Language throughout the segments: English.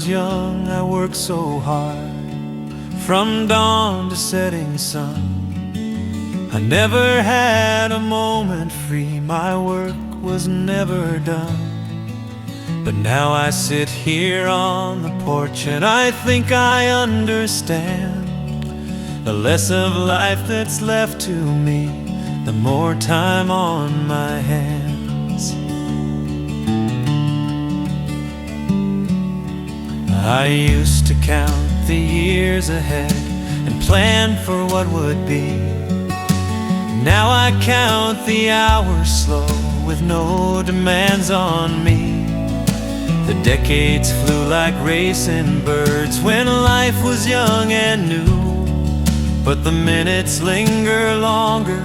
was young, I worked so hard, from dawn to setting sun. I never had a moment free, my work was never done. But now I sit here on the porch and I think I understand. The less of life that's left to me, the more time on my hands. I used to count the years ahead and plan for what would be. Now I count the hours slow with no demands on me. The decades flew like racing birds when life was young and new. But the minutes linger longer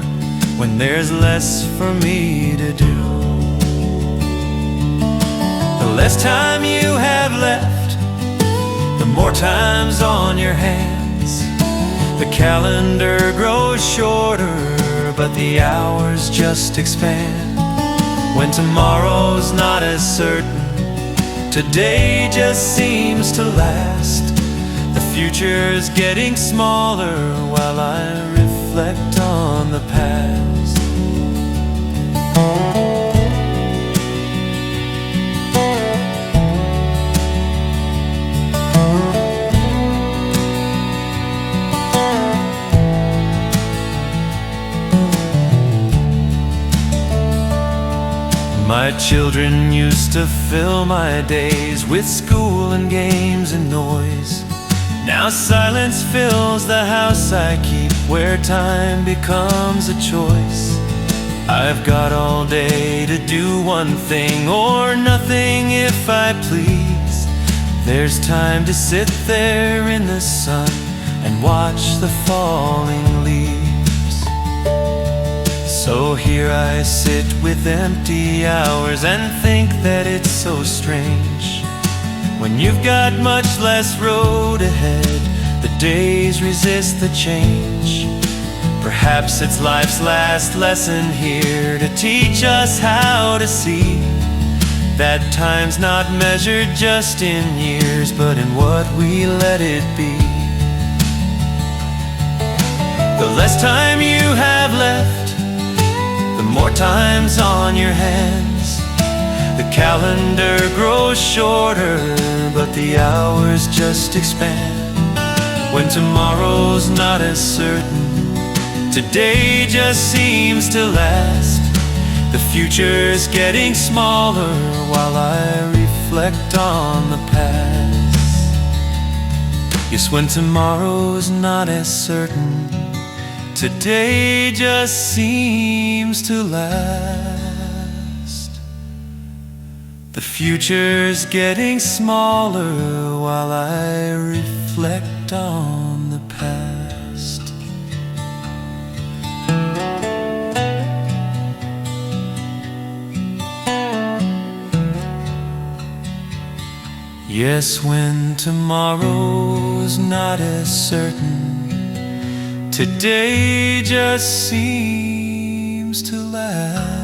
when there's less for me to do. The less time you have left, the more time's on your hands. The calendar grows shorter, but the hours just expand. When tomorrow's not as certain, today just seems to last. The future's getting smaller while I reflect on the past. My children used to fill my days with school and games and noise. Now silence fills the house I keep, where time becomes a choice. I've got all day to do one thing or nothing if I please. There's time to sit there in the sun and watch the falling leaves. So here I sit with empty hours and think that it's so strange. When you've got much less road ahead, the days resist the change. Perhaps it's life's last lesson here to teach us how to see that time's not measured just in years, but in what we let it be. The less time you have left, the more time's on your hands. The calendar grows shorter, but the hours just expand. When tomorrow's not as certain, today just seems to last. The future's getting smaller while I reflect on the past. Yes, when tomorrow's not as certain, today just seems to last. The future's getting smaller while I reflect on the past. Yes, when tomorrow's not as certain, today just seems to last.